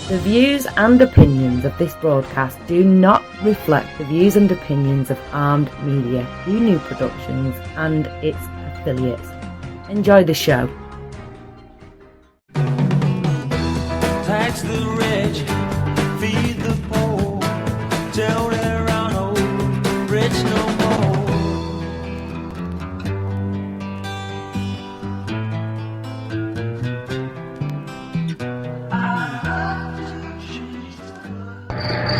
The views and opinions of this broadcast do not reflect the views and opinions of Armed Media, New Productions and its affiliates. Enjoy the show. Tax the rich, feed the poor, tell there are no rich no more.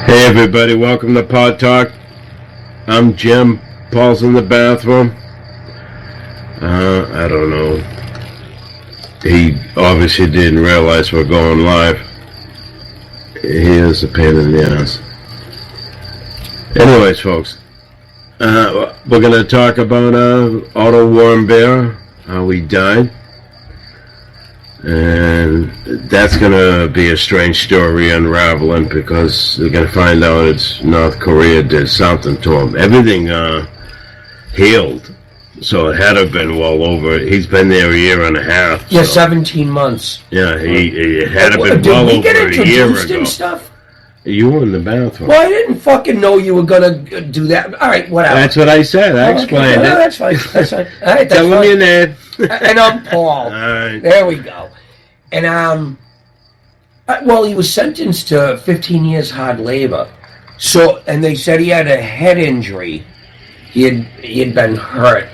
Hey everybody, welcome to Pod Talk. I'm Jim. Paul's in the bathroom. I don't know. He obviously didn't realize we're going live. He is a pain in the ass. Anyways, folks, we're going to talk about Otto Warmbier, how he died. And that's going to be a strange story unraveling because they're going to find out it's North Korea did something to him. Everything healed, so it had to have been well over. He's been there a year and a half. Yeah, so. 17 months. Yeah, he had to have been well over a year ago. Stuff? You were in the bathroom. Well, I didn't fucking know you were going to do that. All right, whatever. That's what I said. I explained it. No, that's fine. That's fine. All right, that's Tell him your name. And I'm Paul. All right. There we go. And, well, he was sentenced to 15 years hard labor. So, and they said he had a head injury. He had been hurt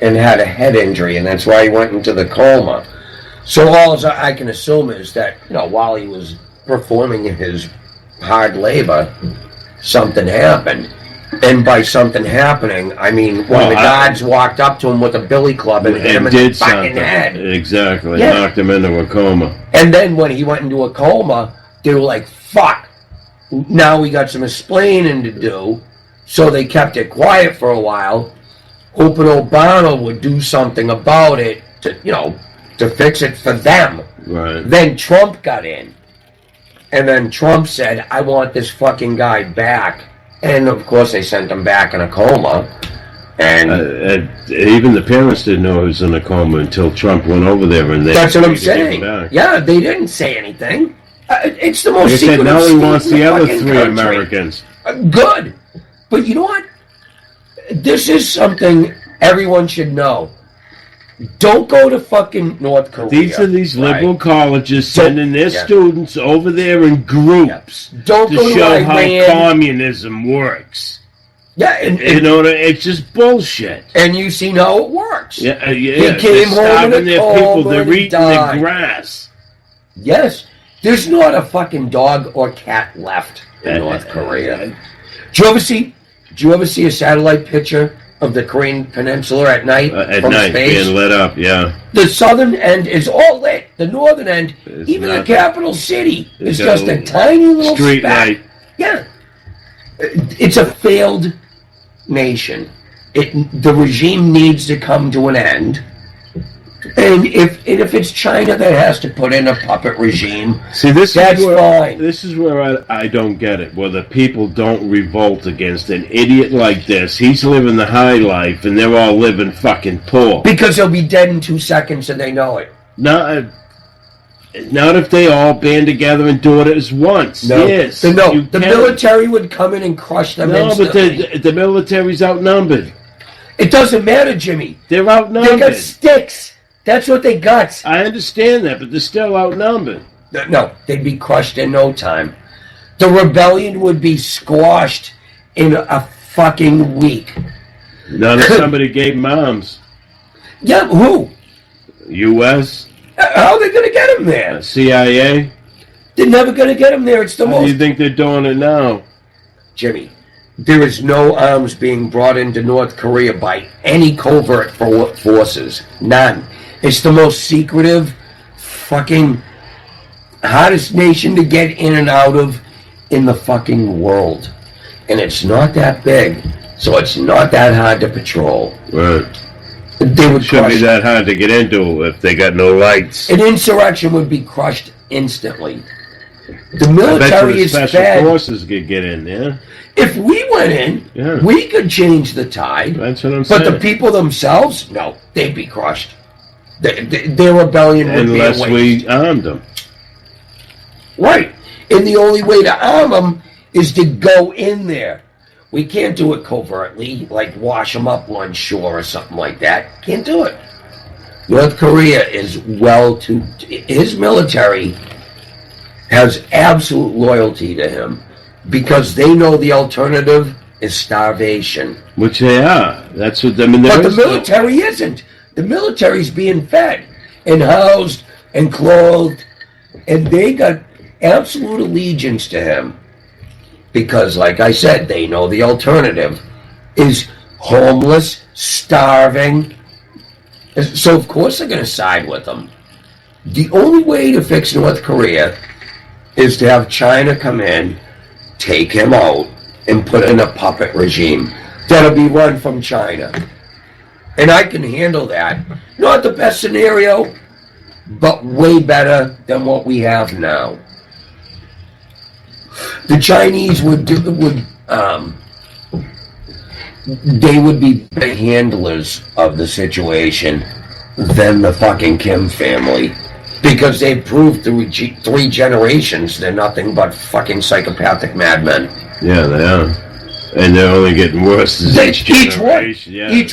and had a head injury, and that's why he went into the coma. So all I can assume is that, while he was performing his hard labor, something happened. And by something happening, I mean one of the guards walked up to him with a billy club and hit him in the fucking head. Exactly. Yeah. Knocked him into a coma. And then when he went into a coma, they were like, fuck, now we got some explaining to do. So they kept it quiet for a while, hoping Obama would do something about it to fix it for them. Right. Then Trump got in. And then Trump said, I want this fucking guy back. And, of course, they sent him back in a coma. And even the parents didn't know he was in a coma until Trump went over there. And that's what I'm saying. Yeah, they didn't say anything. It's the most secretive now he state wants in the other fucking three country. Americans. Good. But you know what? This is something everyone should know. Don't go to fucking North Korea. These are these liberal colleges sending their students over there in groups Don't go to show how Iran. communism works. Yeah, and it's just bullshit. And you've seen how it works. Yeah. He came home in a coma. They're eating the grass. Yes, there's not a fucking dog or cat left in North Korea. Did you ever see a satellite picture of the Korean Peninsula at night from space? Being lit up, yeah. The southern end is all lit. The northern end, even the capital city, is just a tiny little street speck. light. Yeah. It's a failed nation. The regime needs to come to an end. And if it's China that has to put in a puppet regime, that's fine. This is where I don't get it, where the people don't revolt against an idiot like this. He's living the high life, and they're all living fucking poor. Because he'll be dead in 2 seconds, and they know it. Not if they all band together and do it as once. No. Yes. The military would come in and crush them instantly. But the military's outnumbered. It doesn't matter, Jimmy. They're outnumbered. They got sticks. That's what they got. I understand that, but they're still outnumbered. No, they'd be crushed in no time. The rebellion would be squashed in a fucking week. Not if somebody gave them arms. Yeah, who? U.S.? How are they going to get them there? CIA? They're never going to get them there. It's the How do you think they're doing it now? Jimmy, there is no arms being brought into North Korea by any covert forces. None. It's the most secretive, fucking hottest nation to get in and out of in the fucking world. And it's not that big, so it's not that hard to patrol. Right. They would Shouldn't be that hard to get into if they got no lights. An insurrection would be crushed instantly. The military is fed. Special forces could get in there. If we went in, we could change the tide. That's what I'm saying. But the people themselves, no, they'd be crushed. Their rebellion would be unless we armed them. Right. And the only way to arm them is to go in there. We can't do it covertly, like wash them up on shore or something like that. Can't do it. North Korea is his military has absolute loyalty to him because they know the alternative is starvation. Which they are. That's what, I mean, but the military isn't. The military's being fed and housed and clothed, and they got absolute allegiance to him because, like I said, they know the alternative is homeless, starving. So of course they're going to side with them. The only way to fix North Korea is to have China come in, take him out, and put in a puppet regime that'll be run from China. And I can handle that. Not the best scenario, but way better than what we have now. The Chinese would be better handlers of the situation than the fucking Kim family. Because they've proved through three generations they're nothing but fucking psychopathic madmen. Yeah, they are. And they're only getting worse as each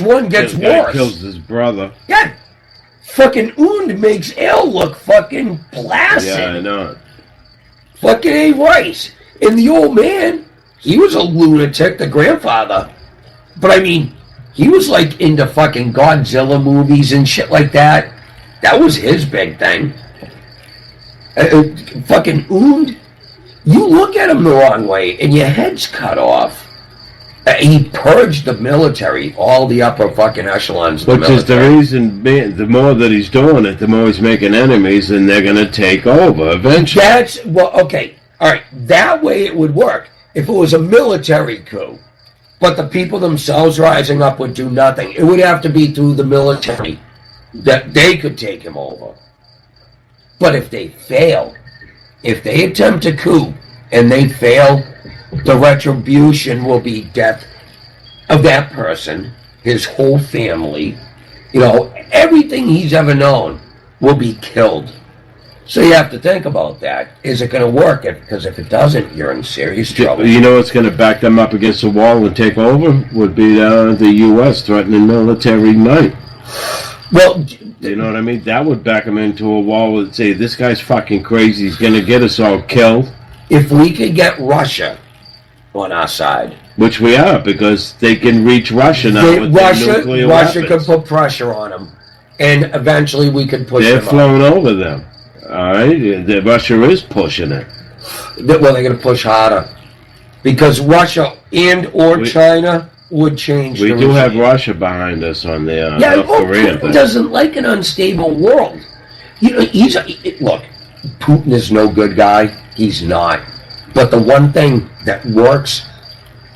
one gets worse. Guy kills his brother. Yeah. Fucking Und makes Elle look fucking placid. Yeah, I know. Fucking ain't right. And the old man, he was a lunatic, the grandfather. But I mean, he was like into fucking Godzilla movies and shit like that. That was his big thing. Fucking Und, you look at him the wrong way and your head's cut off. He purged the military, all the upper fucking echelons of the military. Which is the reason being, the more that he's doing it, the more he's making enemies, and they're going to take over eventually. Okay, all right, that way it would work if it was a military coup. But the people themselves rising up would do nothing. It would have to be through the military that they could take him over. But if they fail, if they attempt a coup and they fail, the retribution will be death of that person, his whole family, everything he's ever known will be killed. So you have to think about that. Is it going to work? Because if it doesn't, you're in serious trouble. You know what's going to back them up against the wall and take over? Would be the U.S. threatening military might. Well, you know what I mean? That would back them into a wall and say, this guy's fucking crazy. He's going to get us all killed. If we could get Russia on our side. Which we are, because they can reach Russia now with their nuclear Russia weapons. could put pressure on them. And eventually we could push them They're flown over them. All right? Russia is pushing it. Well, they're going to push harder. Because Russia or China would change We the do regime. have Russia behind us on the North Korea Putin thing. doesn't like an unstable world. Look, Putin is no good guy. He's not. But the one thing that works,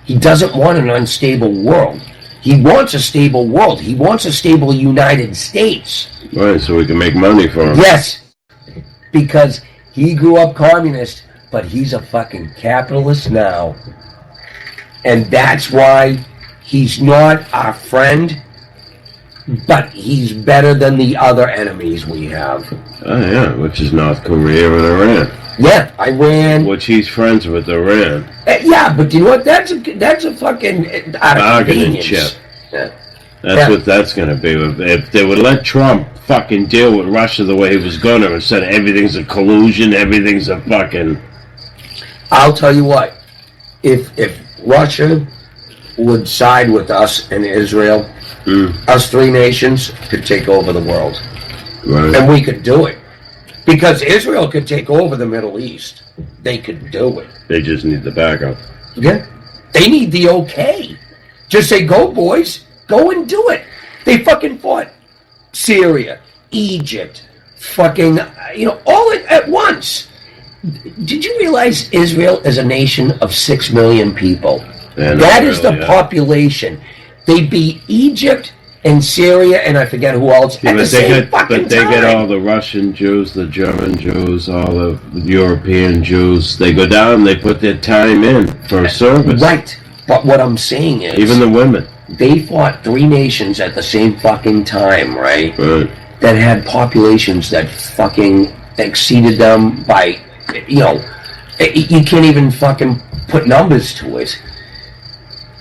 he doesn't want an unstable world. He wants a stable world. He wants a stable United States. Right, so we can make money for him. Yes, because he grew up communist, but he's a fucking capitalist now. And that's why he's not our friend, but he's better than the other enemies we have. Oh, yeah, which is North Korea and Iran. Yeah, Iran. Which he's friends with Iran. Yeah, but you know what? That's a fucking bargaining chip. Yeah. That's what that's going to be. If they would let Trump fucking deal with Russia the way he was going to, instead of everything's a collusion, everything's a fucking... I'll tell you what. If Russia would side with us and Israel, us three nations could take over the world. Right. And we could do it. Because Israel could take over the Middle East. They could do it. They just need the backup. Yeah. They need the okay. Just say, go, boys. Go and do it. They fucking fought Syria, Egypt, fucking, all at once. Did you realize Israel is a nation of 6 million people? That is the population. They beat Egypt and Syria, and I forget who else. Yeah, but they get all the Russian Jews, the German Jews, all the European Jews. They go down and they put their time in for service. Right. But what I'm saying is... Even the women. They fought 3 nations at the same fucking time, right? Right. That had populations that fucking exceeded them by you can't even fucking put numbers to it.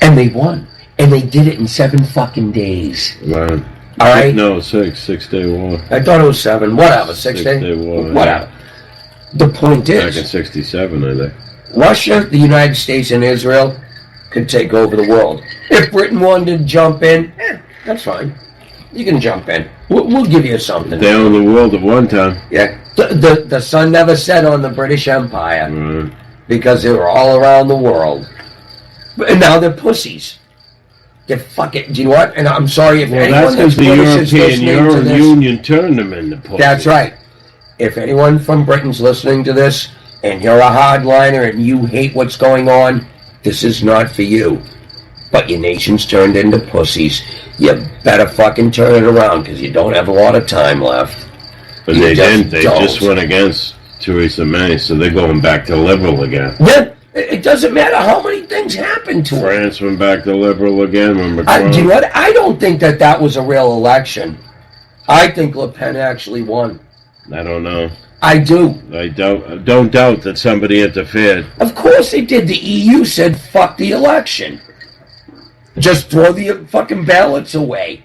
And they won. And they did it in 7 fucking days. Right. All right? No, 6-day war. I thought it was 7. Whatever. 6 days? 6-day war. Whatever. The point Back in is, 67, I think. Russia, the United States, and Israel could take over the world. If Britain wanted to jump in, that's fine. You can jump in. We'll give you something. They owned the world at one time. Yeah. The sun never set on the British Empire because they were all around the world. And now they're pussies. They fuck it. Do you know what? And I'm sorry if anyone that's because the British is European listening to this. Union turned them into pussies. That's right. If anyone from Britain's listening to this, and you're a hardliner and you hate what's going on, this is not for you. But your nation's turned into pussies. You better fucking turn it around because you don't have a lot of time left. But they didn't. They just went against Theresa May, so they're going back to liberal again. Yeah, it doesn't matter how many things happened to France went back to liberal again when Macron. Do you know what? I don't think that was a real election. I think Le Pen actually won. I don't know. I do. I don't doubt that somebody interfered. Of course they did. The EU said, fuck the election. Just throw the fucking ballots away.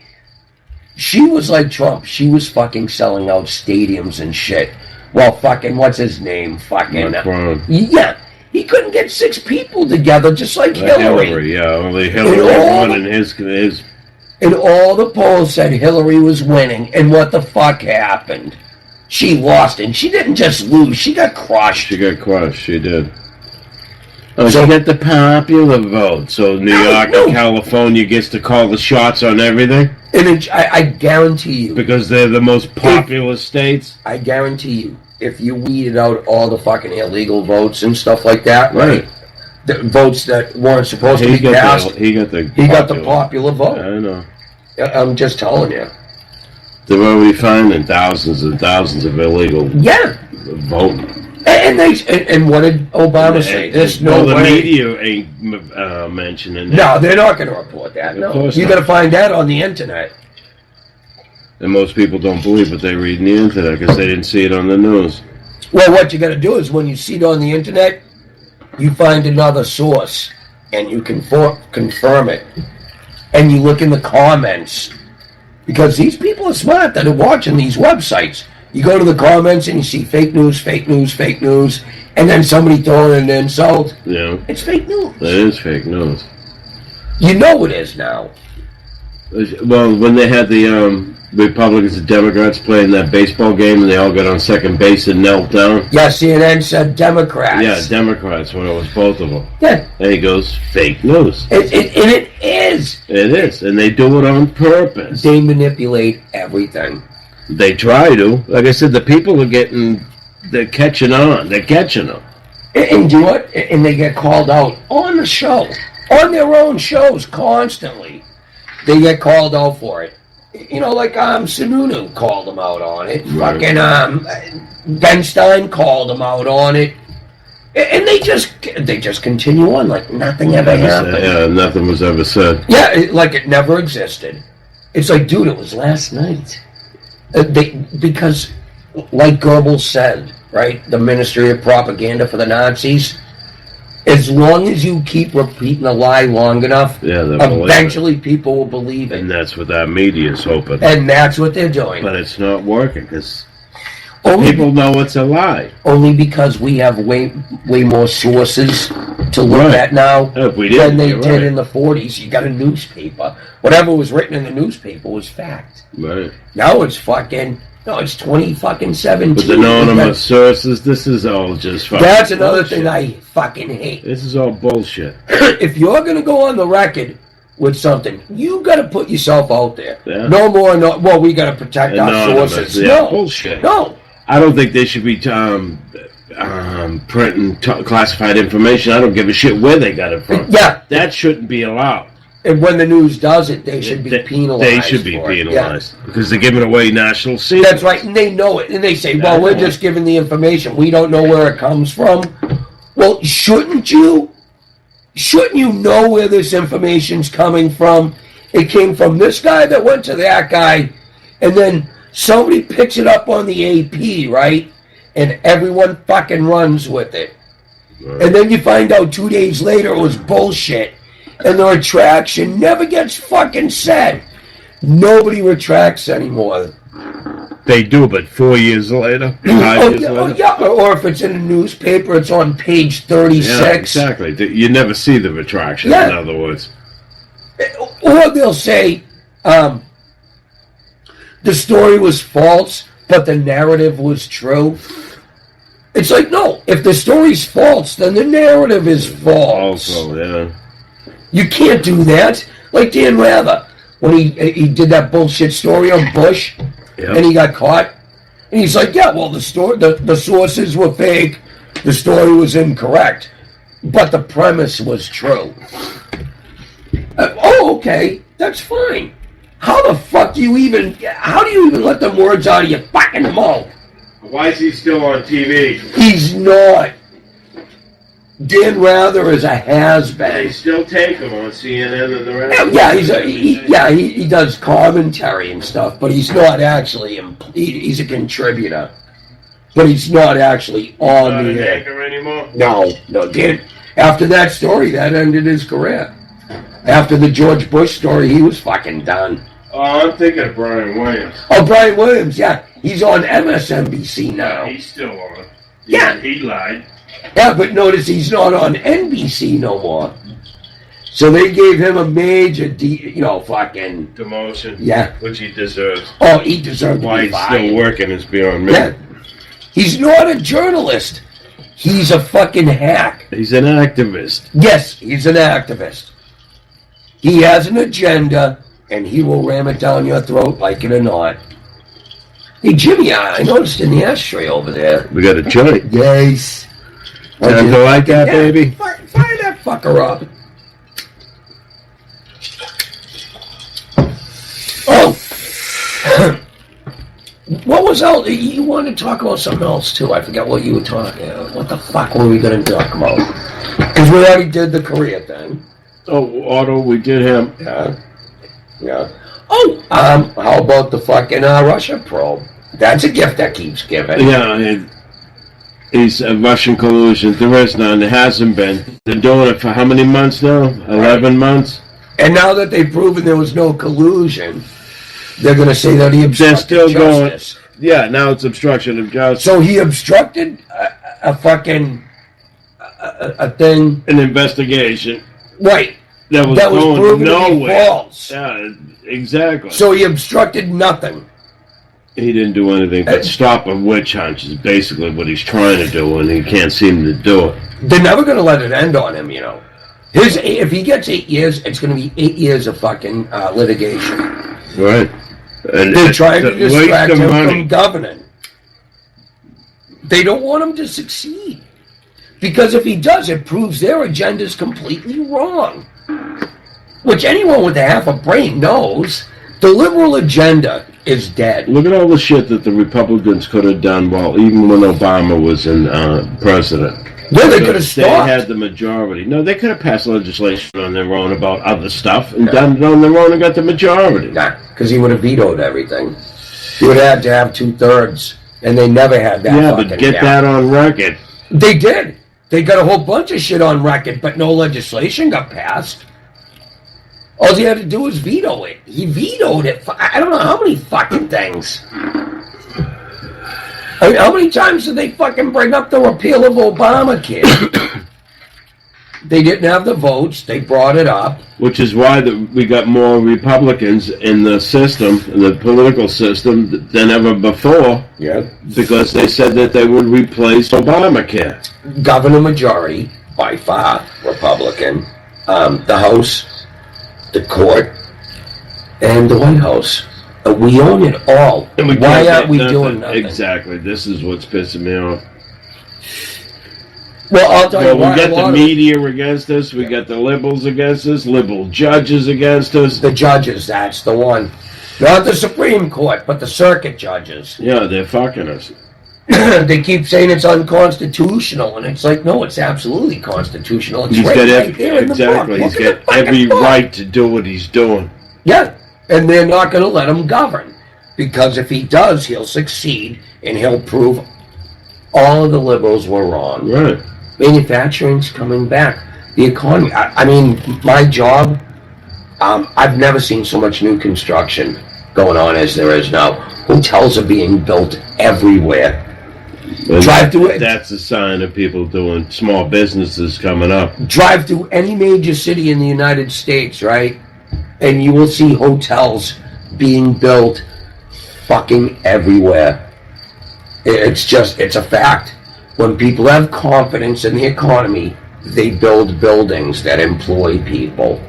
She was like Trump. She was fucking selling out stadiums and shit. Well, fucking, what's his name? Fucking. Macron. Yeah. He couldn't get 6 people together, just like Hillary. Yeah, only Hillary won in his. And all the polls said Hillary was winning. And what the fuck happened? She lost, and she didn't just lose. She got crushed. She did. Oh, so, she got the popular vote. So New York and California gets to call the shots on everything? And I guarantee you. Because they're the most popular states? I guarantee you, if you weeded out all the fucking illegal votes and stuff like that, right? The votes that weren't supposed to be cast. He got the popular vote. I know. I'm just telling you. They're already finding thousands and thousands of illegal voting. And what did Obama say? There's no way. The media ain't mentioning that. No, they're not going to report that. No, you got to find that on the internet. And most people don't believe what they read in the internet because they didn't see it on the news. Well, what you got to do is when you see it on the internet, you find another source and you can confirm it, and you look in the comments. Because these people are smart that are watching these websites. You go to the comments and you see fake news, and then somebody throwing an insult. Yeah. It's fake news. It is fake news. You know it is now. Well, when they had the Republicans and Democrats playing that baseball game and they all got on second base and knelt down. Yeah, CNN said Democrats. Yeah, Democrats when it was both of them. Yeah. And he goes, fake news. And it is. It is. And they do it on purpose. They manipulate everything. They try to. Like I said, the people are they're catching on. They're catching them. And do what? And they get called out on the show. On their own shows constantly. They get called out for it. You know, like Sununu called them out on it. Right. Fucking Ben Stein called them out on it. And they just continue on like nothing ever happened. Yeah, nothing was ever said. Yeah, like it never existed. It's like, dude, it was last night. Because, like Goebbels said, right, the Ministry of Propaganda for the Nazis, as long as you keep repeating a lie long enough, eventually people will believe it. And that's what that media is hoping. And that's what they're doing. But it's not working because people know it's a lie. Only because we have way more sources to look at now than they did in the 40s. You got a newspaper. Whatever was written in the newspaper was fact. Right. Now it's it's 2017. With anonymous sources, this is all just fucking That's another bullshit. thing I fucking hate. This is all bullshit. If you're going to go on the record with something, you got to put yourself out there. Yeah. No more, well, we got to protect our sources. Yeah, no. bullshit. No. I don't think they should be printing classified information. I don't give a shit where they got it from. Yeah. That shouldn't be allowed. And when the news does it, they should be penalized. They should be penalized because they're giving away national secrets. That's right, and they know it. And they say, well, we're just giving the information. We don't know where it comes from. Well, shouldn't you? Shouldn't you know where this information's coming from? It came from this guy that went to that guy, and then somebody picks it up on the AP, right? and everyone fucking runs with it. And then you find out 2 days later it was bullshit, and the retraction never gets fucking said. Nobody retracts anymore. They do, but 4 years later, 5 years later. Or if it's in a newspaper, it's on page 36. Yeah, exactly. You never see the retraction, in other words. Or they'll say, the story was false, but the narrative was true. It's like, no, if the story's false, then the narrative is false. Also, yeah. You can't do that. Like Dan Rather, when he did that bullshit story on Bush, and he got caught, and he's like, yeah, well, the sources were fake, the story was incorrect, but the premise was true. Okay, that's fine. How do you even let them words out of your fucking mouth? Why is he still on TV? He's not. Dan Rather is a has-been. They still take him on CNN and the rest. He does commentary and stuff, but he's not actually. He's a contributor, but he's not actually on the air. Anchor anymore. No, Dan. After that story, that ended his career. After the George Bush story, he was fucking done. Oh, I'm thinking of Brian Williams. Oh, Brian Williams, yeah. He's on MSNBC now. He's still on. Yeah. He lied. Yeah, but notice he's not on NBC no more. So they gave him a major, fucking... demotion. Yeah. Which he deserves. Oh, he deserves to Why be he's fired. still working is beyond me. Yeah. He's not a journalist. He's a fucking hack. He's an activist. Yes, he's an activist. He has an agenda, and he will ram it down your throat like it or not. Hey, Jimmy, I noticed in the ashtray over there. We got a joint. Yes. Time to like that, baby? Fire that fucker up. Oh. What was else? You wanted to talk about something else, too. I forgot what you were talking about. What the fuck were we going to talk about? Because we already did the Korea thing. Oh, Otto, we did him. Yeah. Oh, how about the fucking Russia probe? That's a gift that keeps giving. Yeah, he's a Russian collusion. There is none. There hasn't been. They're doing it for how many months now? 11 months? And now that they've proven there was no collusion, they're going to say that he obstructed justice. Going. Yeah, now it's obstruction of justice. So he obstructed a fucking a thing. An investigation. Right. That was proven nowhere. to be false. Yeah, exactly. So he obstructed nothing. He didn't do anything but stop a witch hunt is basically what he's trying to do, and he can't seem to do it. They're never going to let it end on him, If he gets 8 years, it's going to be 8 years of fucking litigation. Right. And they're trying to distract him from governing. They don't want him to succeed. Because if he does, it proves their agenda is completely wrong. Which anyone with a half a brain knows. The liberal agenda is dead. Look at all the shit that the Republicans could have done even when Obama was in president. Yeah, they could have stopped. They had the majority. No, they could have passed legislation on their own about other stuff and done it on their own and got the majority. Nah, because he would have vetoed everything. He would have had to have 2/3, and they never had that. Yeah, but get that on record. They did. They got a whole bunch of shit on record, but no legislation got passed. All he had to do was veto it. He vetoed it for, I don't know how many fucking things. I mean, how many times did they fucking bring up the repeal of Obamacare? They didn't have the votes. They brought it up. Which is why we got more Republicans in the system, in the political system, than ever before. Yeah. Because they said that they would replace Obamacare. Governor majority, by far, Republican. The House, the court, and the White House. We own it all. Why aren't we doing nothing? Exactly. This is what's pissing me off. Well, I'll tell you we got the media against us. We got the liberals against us. Liberal judges against us. The judges, that's the one. Not the Supreme Court, but the circuit judges. Yeah, they're fucking us. They keep saying it's unconstitutional, and it's like, no, it's absolutely constitutional. It's right there in the book. He's got every right to do what he's doing. Yeah, and they're not going to let him govern. Because if he does, he'll succeed, and he'll prove all of the liberals were wrong. Right. Manufacturing's coming back. The economy. I mean, my job. I've never seen so much new construction going on as there is now. Hotels are being built everywhere. And Drive through it. That's a sign of people doing small businesses coming up. Drive through any major city in the United States, right? And you will see hotels being built fucking everywhere. It's a fact. When people have confidence in the economy, they build buildings that employ people.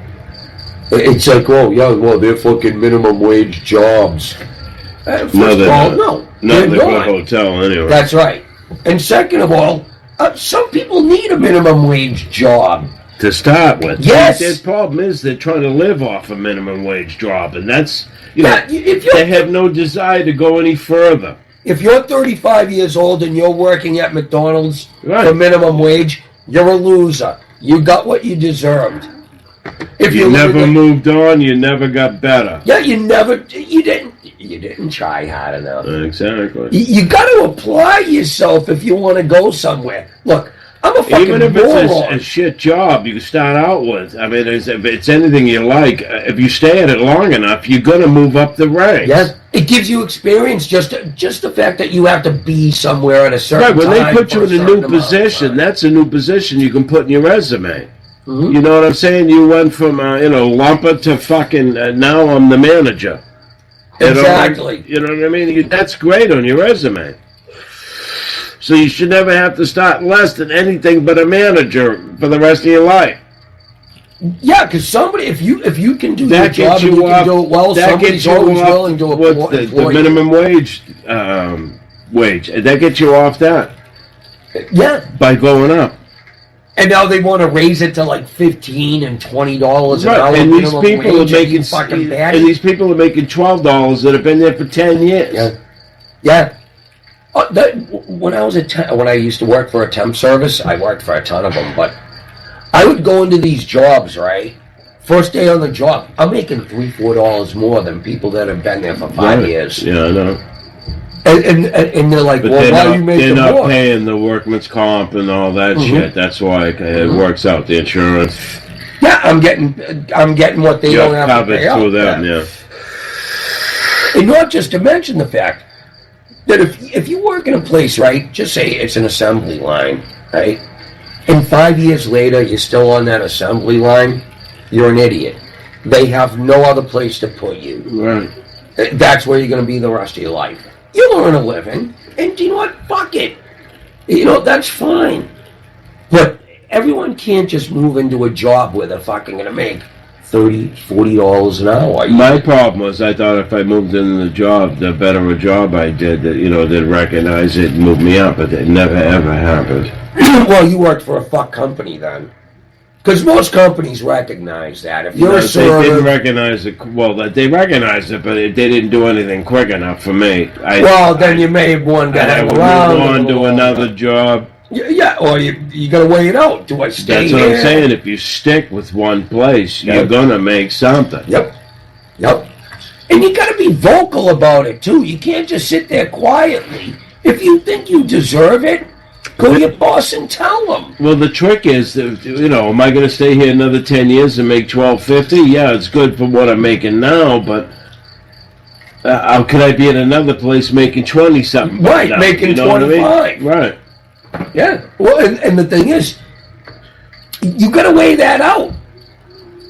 It's like, oh, yeah, well, they're fucking minimum wage jobs. First of all, no. Not the hotel, anyway. That's right. And second of all, some people need a minimum wage job. To start with. Yes. The problem is they're trying to live off a minimum wage job, and that's, if they have no desire to go any further. If you're 35 years old and you're working at McDonald's Right. for minimum wage, you're a loser. You got what you deserved. If You never moved on, you never got better. Yeah, you didn't try hard enough. Exactly. You got to apply yourself if you want to go somewhere. Look, I'm a fucking Even if moron. it's a shit job you start out with, I mean, if it's anything you like, if you stay at it long enough, you're going to move up the ranks. Yes, it gives you experience. Just the fact that you have to be somewhere at a certain Right, when time they put for you in a certain new amount of position, time. that's a new position you can put in your resume. Mhm. You know what I'm saying? You went from, lumper to fucking, now I'm the manager. Exactly. You know what I mean? That's great on your resume. So you should never have to start less than anything but a manager for the rest of your life. Yeah, because somebody, if you can do your That job gets and you you can up. do it well, That somebody's gets you always up willing to with employ the you. minimum wage. Wage. That gets you off that Yeah, by going up. and now they want to raise it to like $15 and $20 an hour. Right, and these minimum people are wage. Are you making fucking and these people are making $12 that have been there for 10 years. Yeah. When I used to work for a temp service, I worked for a ton of them, but I would go into these jobs, right? First day on the job, I'm making $3-4 more than people that have been there for 5 years. Yeah, I know. And they're like, But well, why are you they're making not more? paying the workman's comp and all that shit. That's why it works out. The insurance, Yeah, I'm getting what they you're don't have to covered pay out. through them. Yeah. And not just to mention the fact that if you work in a place, right, just say it's an assembly line, right, and 5 years later you're still on that assembly line, you're an idiot. They have no other place to put you. Right. That's where you're going to be the rest of your life. You'll earn a living, and do you know what? Fuck it. That's fine. But everyone can't just move into a job where they're fucking going to make $30-40 an hour. My problem was I thought if I moved into the job, the better a job I did, that they'd recognize it and move me up. But it never ever happened. Well, you worked for a fuck company then. Because most companies recognize that. If you're a They server... didn't recognize it. Well, they recognized it, but they didn't do anything quick enough for me. Then you may have wanted to I hang would around. move a on little to another job. Yeah, or you got to weigh it out. Do I stay That's here? what I'm saying. If you stick with one place, you're gonna make something. Yep. And you got to be vocal about it, too. You can't just sit there quietly. If you think you deserve it, go to your boss and tell them. Well, the trick is, am I going to stay here another 10 years and make $12.50? Yeah, it's good for what I'm making now, but how could I be in another place making 20 something? Right, now, making 25. I mean? Right. Yeah. Well, and the thing is, you got to weigh that out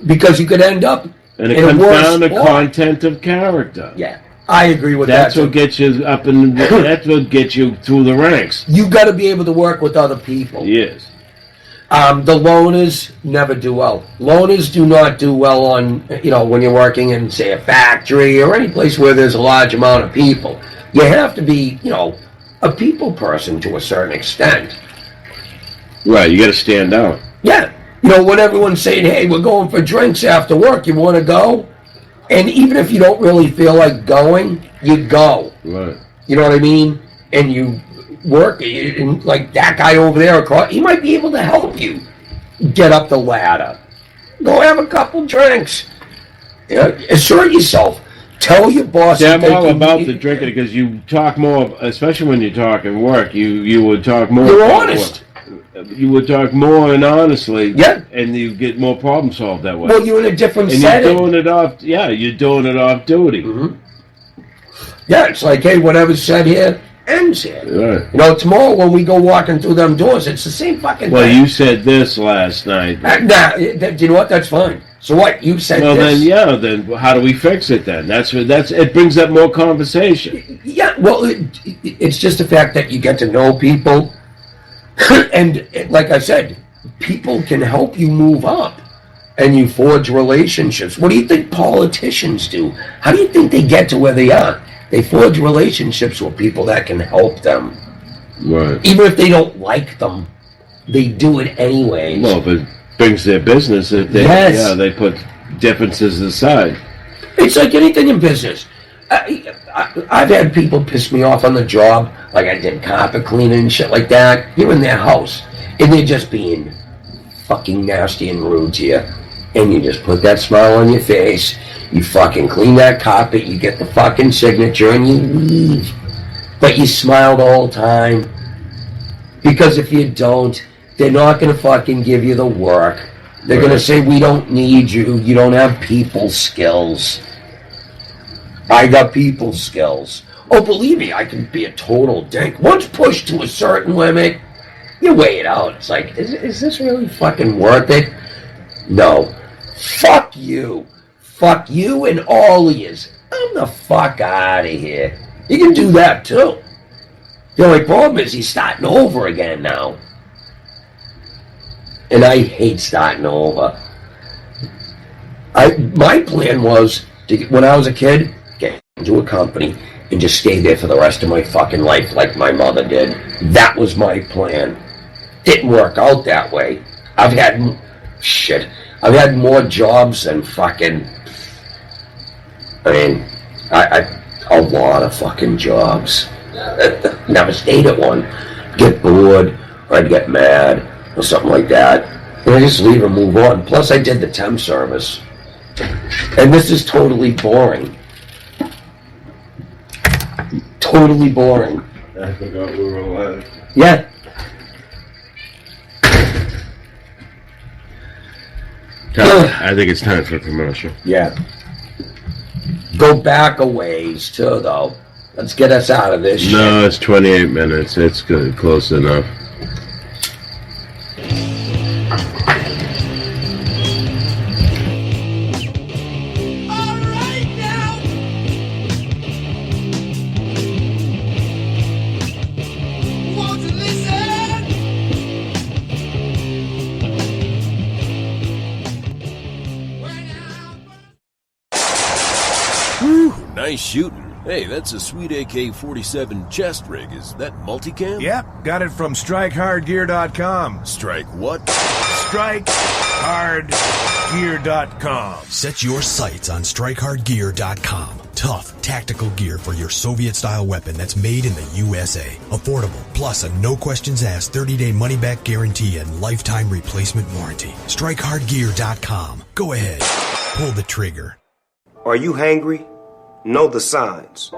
because you could end up And it in a comes worse down to spot. content of character. Yeah, I agree with That's that. what gets you up and that's what gets you through the ranks. You got to be able to work with other people. Yes. The loners never do well. Loners do not do well on, when you're working in, say, a factory or any place where there's a large amount of people. You have to be, a people person to a certain extent. Right, you got to stand out. Yeah. When everyone's saying, hey, we're going for drinks after work, you want to go? And even if you don't really feel like going, you go. Right. You know what I mean? And you work, and like that guy over there across, he might be able to help you get up the ladder. Go have a couple drinks. Assert yourself. Tell your boss. See, I'm that they all can- about the drinking because you talk more, especially when you're talking work. You would talk more. You're about honest. work. You would talk more and honestly. Yeah. And you get more problem solved that way. Well, you're in a different and setting. you're doing it off. Yeah, you're doing it off duty. Mm-hmm. Yeah, it's like, hey, whatever's said here ends here. Right. You know, tomorrow when we go walking through them doors, it's the same fucking Well, thing. you said this last night. Do you know what? That's fine. So what? You said Well, this. then how do we fix it then? That's it brings up more conversation. Yeah, well, it's just the fact that you get to know people. And like I said, people can help you move up. And you forge relationships. What do you think politicians do? How do you think they get to where they are? They forge relationships with people that can help them. Right. Even if they don't like them, they do it anyways. Well, if it brings their business, Yes. they put differences aside. It's like anything in business. I've had people piss me off on the job, like I did carpet cleaning and shit like that. You're in their house, and they're just being fucking nasty and rude to you. And you just put that smile on your face, you fucking clean that carpet, you get the fucking signature, and you leave. But you smile the whole time. Because if you don't, they're not going to fucking give you the work. They're going to say, we don't need you, you don't have people skills. I got people skills. Oh, believe me, I can be a total dink. Once pushed to a certain limit, you weigh it out. It's like, is this really fucking worth it? No. Fuck you. Fuck you and all of yous. I'm the fuck out of here. You can do that too. The only problem is he's starting over again now. And I hate starting over. My plan was, when I was a kid, get into a company and just stay there for the rest of my fucking life like my mother did. That was my plan. Didn't work out that way. I've had more jobs than fucking, a lot of fucking jobs. Never stayed at one. Get bored, or I'd get mad, or something like that. And I just leave and move on. Plus I did the temp service. And this is totally boring. Totally boring. I forgot we were alive. Yeah. I think it's time for a commercial. Yeah. Go back a ways, too, though. Let's get us out of this shit. No, it's 28 minutes. It's good, close enough. Nice shooting. Hey, that's a sweet AK-47 chest rig. Is that multicam? Yep, got it from StrikeHardGear.com. Strike what? StrikeHardGear.com. Set your sights on StrikeHardGear.com. Tough, tactical gear for your Soviet-style weapon that's made in the USA. Affordable, plus a no-questions-asked 30-day money-back guarantee and lifetime replacement warranty. StrikeHardGear.com. Go ahead. Pull the trigger. Are you hangry? Know the signs.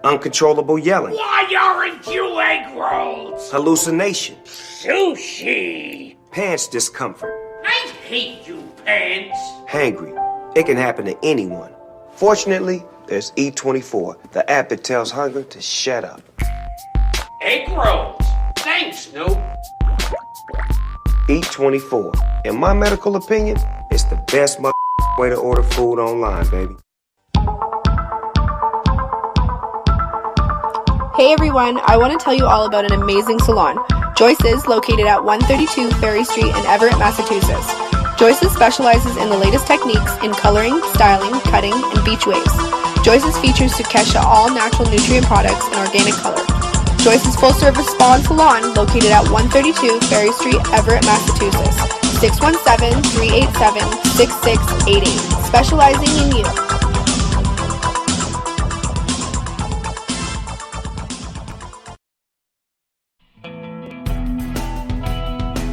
Uncontrollable yelling. Why aren't you egg rolls? Hallucination. Sushi. Pants discomfort. I hate you, pants. Hangry. It can happen to anyone. Fortunately, there's E24, the app that tells hunger to shut up. Egg rolls. Thanks, Snoop. E24. In my medical opinion, it's the best way to order food online, baby. Hey everyone, I want to tell you all about an amazing salon. Joyce's, located at 132 Ferry Street in Everett, Massachusetts. Joyce's specializes in the latest techniques in coloring, styling, cutting, and beach waves. Joyce's features Sukesha all-natural nutrient products and organic color. Joyce's full-service spa and salon, located at 132 Ferry Street, Everett, Massachusetts. 617-387-6688. Specializing in you.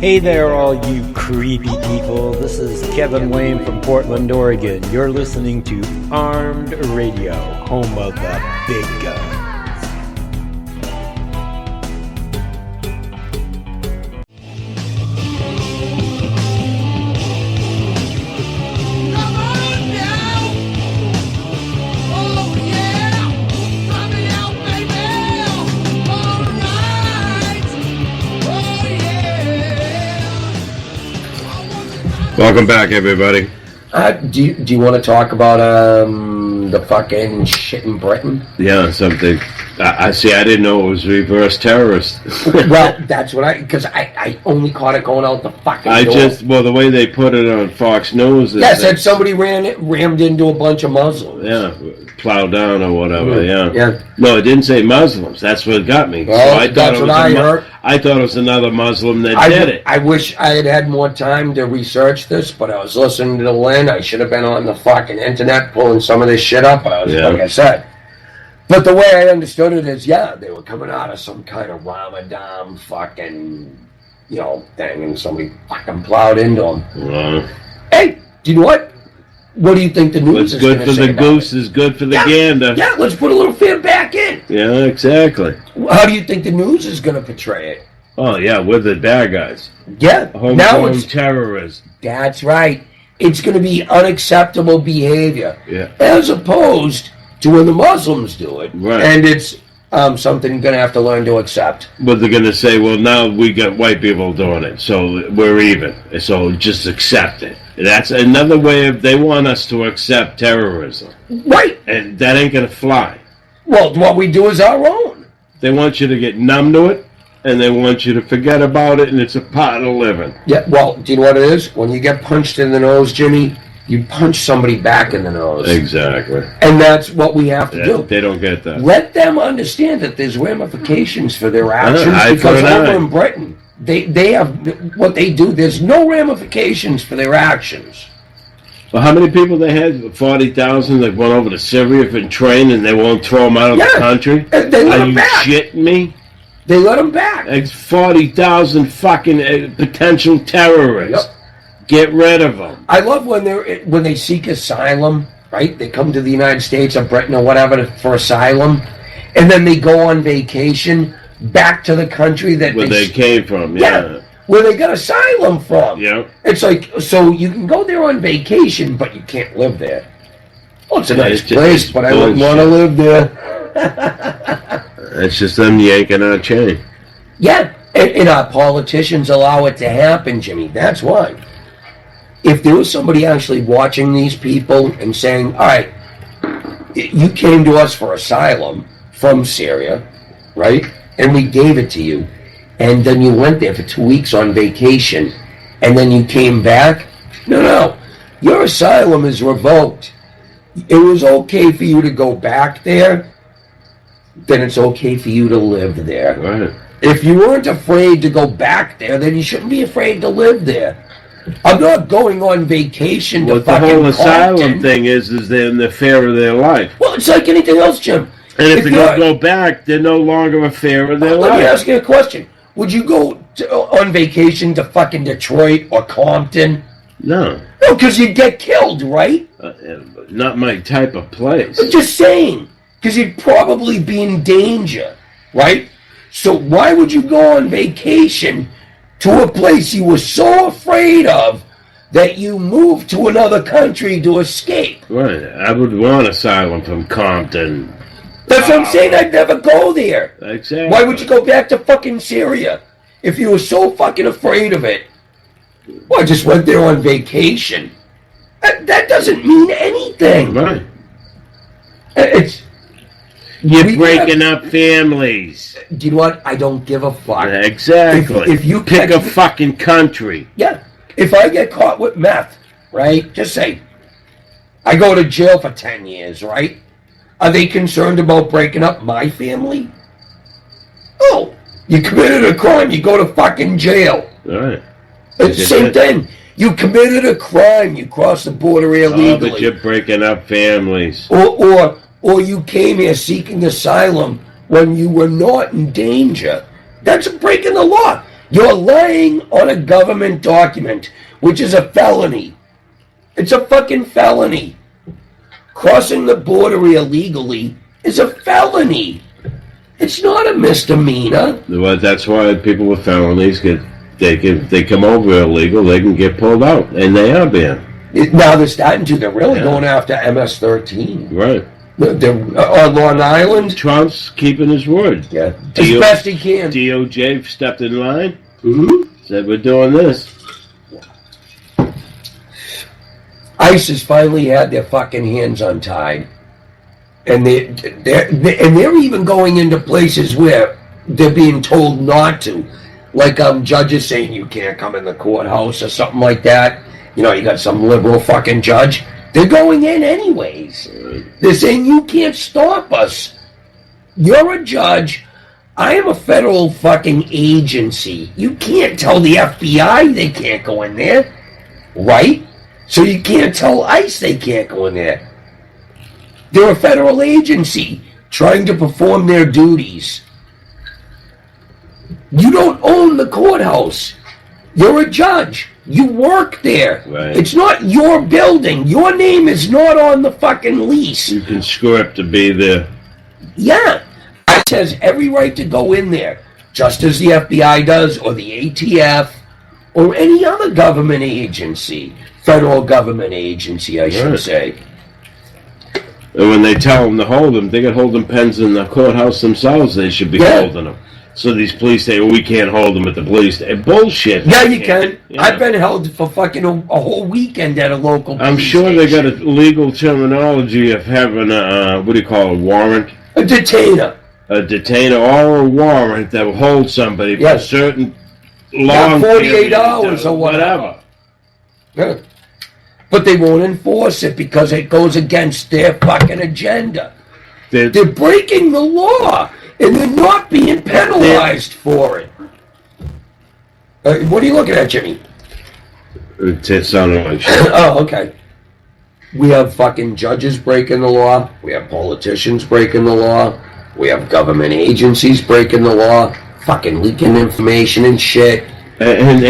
Hey there, all you creepy people. This is Kevin Wayne from Portland, Oregon. You're listening to Armed Radio, home of the big guns. Welcome back, everybody. Do you want to talk about the fucking shit in Britain? Yeah, something. I see. I didn't know it was reverse terrorist. Well, that's what because I only caught it going out the fucking door. The way they put it on Fox News. Yeah, said somebody rammed into a bunch of Muslims. Yeah, plowed down or whatever. Yeah. No, it didn't say Muslims. That's what got me. Well, so that's what I heard. I thought it was another Muslim that did it. I wish I had more time to research this, but I was listening to Lynn. I should have been on the fucking internet pulling some of this shit up. Like I said. But the way I understood it is, they were coming out of some kind of Ramadan fucking, thing, and somebody fucking plowed into them. Hey, do you know what? What do you think the news is going to say? What's good for the goose is good for the gander. Yeah, let's put a little fear back in. Yeah, exactly. How do you think the news is going to portray it? Oh, yeah, we're the bad guys. Yeah. Homegrown terrorists. That's right. It's going to be unacceptable behavior. Yeah. As opposed to when the Muslims do it. Right. And it's something you're going to have to learn to accept. But they're going to say, well, now we got white people doing it, so we're even. So just accept it. That's another way of, they want us to accept terrorism. Right. And that ain't going to fly. Well, what we do is our own. They want you to get numb to it, and they want you to forget about it, and it's a part of living. Yeah, well, do you know what it is? When you get punched in the nose, Jimmy, you punch somebody back in the nose. Exactly. And that's what we have to do. They don't get that. Let them understand that there's ramifications for their actions, because over in Britain, they have what they do. There's no ramifications for their actions. Well, how many people they had? 40,000 that went over to Syria for training, and they won't throw them out of the country? They let them back. Are you shitting me? They let them back. It's 40,000 fucking potential terrorists. Yep. Get rid of them. I love when they seek asylum, right? They come to the United States or Britain or whatever for asylum, and then they go on vacation back to the country that where they came from. Yeah, where they got asylum from. Yeah, it's like, so you can go there on vacation, but you can't live there. Well, it's a nice place, but I wouldn't want to live there. It's just them yanking our chain. Yeah, and our politicians allow it to happen, Jimmy. That's why. If there was somebody actually watching these people and saying, all right, you came to us for asylum from Syria, right? And we gave it to you. And then you went there for 2 weeks on vacation. And then you came back. No. Your asylum is revoked. It was okay for you to go back there. Then it's okay for you to live there. Right. If you weren't afraid to go back there, then you shouldn't be afraid to live there. I'm not going on vacation to fucking the whole asylum Compton. thing is they're in the fear of their life. Well, it's like anything else, Jim. And if they go back, they're no longer a fear of their life. Let me ask you a question. Would you go on vacation to fucking Detroit or Compton? No. No, because you'd get killed, right? Not my type of place. I'm just saying. Because you'd probably be in danger, right? So why would you go on vacation to a place you were so afraid of that you moved to another country to escape? Right. I would want asylum from Compton. That's what I'm saying. I'd never go there. Exactly. Why would you go back to fucking Syria if you were so fucking afraid of it? Well, I just went there on vacation. That doesn't mean anything. Right. You're breaking up families. Do you know what? I don't give a fuck. Exactly. If you pick a fucking country. Yeah. If I get caught with meth, right? Just say, I go to jail for 10 years, right? Are they concerned about breaking up my family? Oh, you committed a crime, you go to fucking jail. All right. It's the same thing. You committed a crime, you crossed the border illegally. Oh, but you're breaking up families. Or you came here seeking asylum when you were not in danger. That's breaking the law. You're lying on a government document, which is a felony. It's a fucking felony. Crossing the border illegally is a felony. It's not a misdemeanor. Well, that's why people with felonies they come over illegal, they can get pulled out, and they are banned. Now they're starting to. They're really going after MS-13. Right. They're on Long Island. Trump's keeping his word. Yeah, as best he can. DOJ stepped in line. Mm-hmm. Said we're doing this. ICE has finally had their fucking hands untied, and they're even going into places where they're being told not to, like judges saying you can't come in the courthouse or something like that. You know, you got some liberal fucking judge. They're going in anyways. They're saying you can't stop us. You're a judge. I am a federal fucking agency. You can't tell the FBI they can't go in there, right? So you can't tell ICE they can't go in there. They're a federal agency trying to perform their duties. You don't own the courthouse. You're a judge. You work there. Right. It's not your building. Your name is not on the fucking lease. You can script to be there. Yeah. ICE has every right to go in there, just as the FBI does, or the ATF, or any other government agency. Federal government agency, I should say. And when they tell them to hold them, they got holding pens in the courthouse themselves. They should be holding them. So these police say, well, we can't hold them at the police station. Bullshit. Yeah, you can. Yeah. I've been held for fucking a whole weekend at a local police I'm sure station. they got a legal terminology of having a, what do you call it, a warrant? A detainer. A detainer or a warrant that will hold somebody for a certain long 48 hours or whatever. Yeah. But they won't enforce it because it goes against their fucking agenda. They're breaking the law, and they're not being penalized for it. What are you looking at, Jimmy? It sounded like shit. Oh, okay. We have fucking judges breaking the law. We have politicians breaking the law. We have government agencies breaking the law. Fucking leaking information and shit. And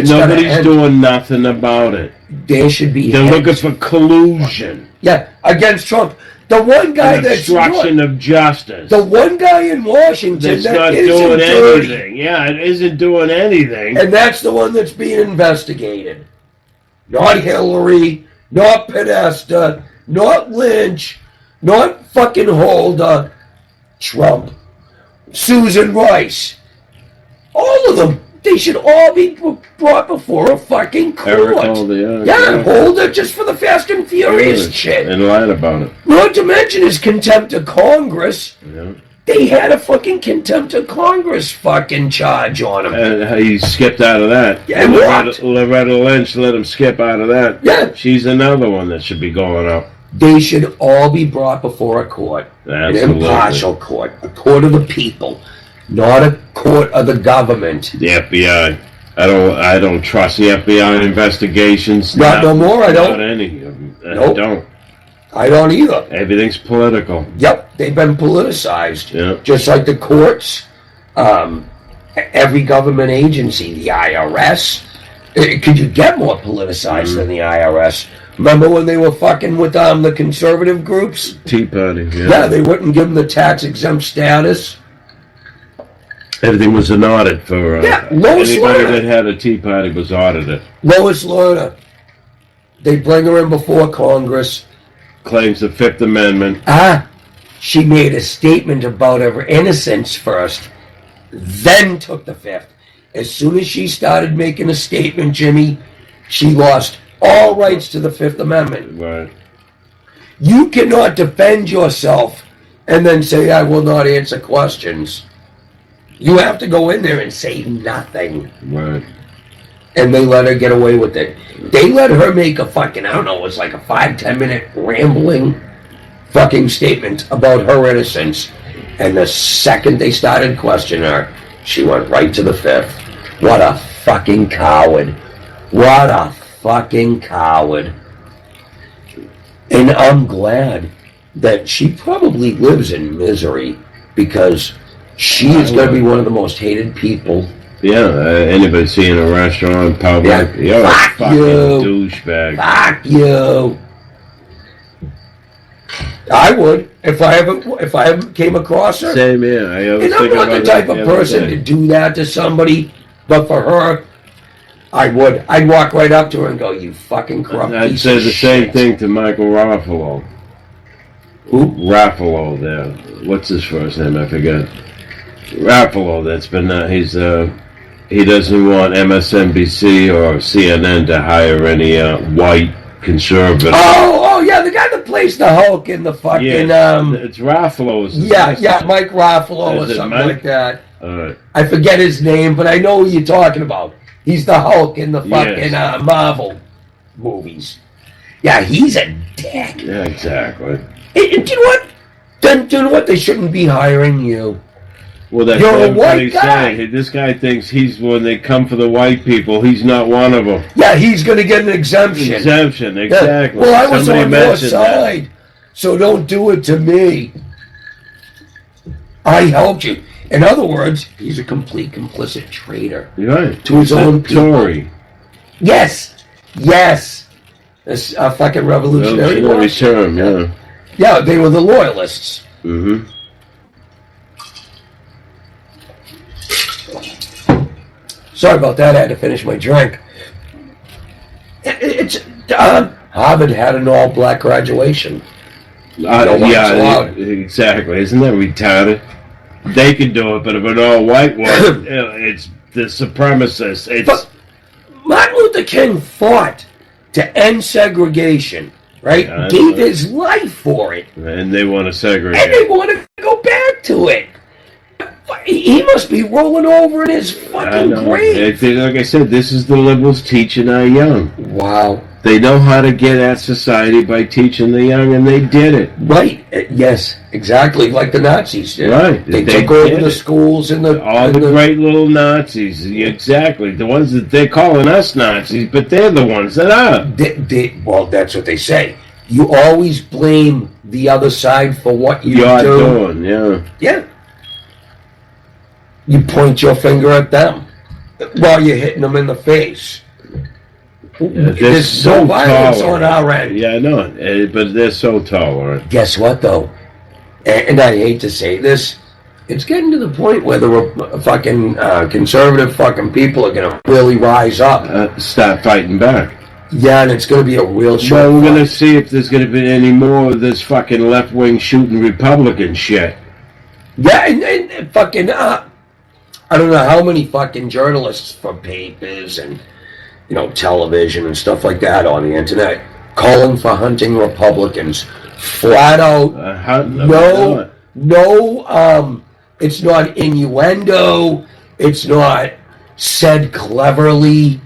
nobody's doing nothing about it. There should be. They're looking for collusion. Yeah, against Trump. The one guy that's obstruction of justice. The one guy in Washington that's that not doing anything. Yeah, it isn't doing anything. And that's the one that's being investigated. Not Hillary, not Podesta, not Lynch, not fucking Holder, Trump, Susan Rice. All of them. They should all be brought before a fucking court. Holder just for the Fast and Furious shit. And lied about it. Not to mention his contempt of Congress. Yeah. They had a fucking contempt of Congress fucking charge on him. And he skipped out of that. Yeah, Loretta Lynch let him skip out of that. Yeah. She's another one that should be going up. They should all be brought before a court. Absolutely. An impartial court. A court of the people. Not a court of the government. The FBI. I don't trust the FBI investigations. Not no more, I don't. Not any of them. Nope. I don't. I don't either. Everything's political. Yep, they've been politicized. Yep. Just like the courts, every government agency, the IRS. Could you get more politicized than the IRS? Remember when they were fucking with the conservative groups? Tea Party, yeah. Yeah, they wouldn't give them the tax-exempt status. Everything was an audit for Lois anybody Lerner. that had a Tea Party was audited. Lois Lerner. They bring her in before Congress. Claims the Fifth Amendment. She made a statement about her innocence first, then took the Fifth. As soon as she started making a statement, Jimmy, she lost all rights to the Fifth Amendment. Right. You cannot defend yourself and then say, I will not answer questions. You have to go in there and say nothing. Right. And they let her get away with it. They let her make a fucking, I don't know, it was like a 5-10 minute rambling fucking statement about her innocence. And the second they started questioning her, she went right to the Fifth. What a fucking coward. What a fucking coward. And I'm glad that she probably lives in misery because she is going to be one of the most hated people Yeah, anybody see in a restaurant, public, you're a Fuck fucking you. douchebag. Fuck you. I would if I ever came across her. Same here. I always And I'm think not the about type that of the other person day. to do that to somebody, but for her, I would. I'd walk right up to her and go, "You fucking corrupt I'd piece say of the same shit." thing to Michael Raffalo. Who? Raffalo there. What's his first name? I forget. Raffalo. That's been he doesn't want MSNBC or CNN to hire any white conservative. Oh, yeah, the guy that plays the Hulk in the fucking it's Raffalo. Yeah, Mike Raffalo or Is it something Mike? like that. All right. I forget his name, but I know who you're talking about. He's the Hulk in the fucking Marvel movies. Yeah, he's a dick. Yeah, exactly. And do you know what? Then do you know what? They shouldn't be hiring you. Well, that's You're a what white he's guy. saying. This guy thinks when they come for the white people, he's not one of them. Yeah, he's going to get an exemption. Exemption, Yeah. exactly. Well, I was Somebody on your mentioned that. side, so don't do it to me. I helped you. In other words, he's a complete complicit traitor. You're right. To his own people. Tory. Yes. This fucking revolutionary war. term, yeah. Yeah, they were the loyalists. Mm-hmm. Sorry about that. I had to finish my drink. Harvard had an all-black graduation. No whites allowed. Exactly. Isn't that retarded? They can do it, but if an all-white one, it's the supremacists. But Martin Luther King fought to end segregation, right? Gave his life for it. And they want to segregate. And they want to go back to it. He must be rolling over in his fucking grave. Like I said, this is the liberals teaching our young. Wow. They know how to get at society by teaching the young, and they did it. Right. Yes, exactly like the Nazis did. Right. They took over the schools and all the great little Nazis. Exactly. The ones that they're calling us Nazis, but they're the ones that are. Well, that's what they say. You always blame the other side for what You're do. doing, yeah. Yeah. You point your finger at them while you're hitting them in the face. Yeah, There's no violence on our end. Yeah, I know, but they're so tolerant. Guess what, though? And I hate to say this, it's getting to the point where the fucking conservative fucking people are going to really rise up. Start fighting back. Yeah, and it's going to be a real show. Well, we're going to see if there's going to be any more of this fucking left-wing shooting Republican shit. Yeah, and fucking, I don't know how many fucking journalists from papers and, television and stuff like that on the internet calling for hunting Republicans. Flat out, it's not innuendo, it's not said cleverly.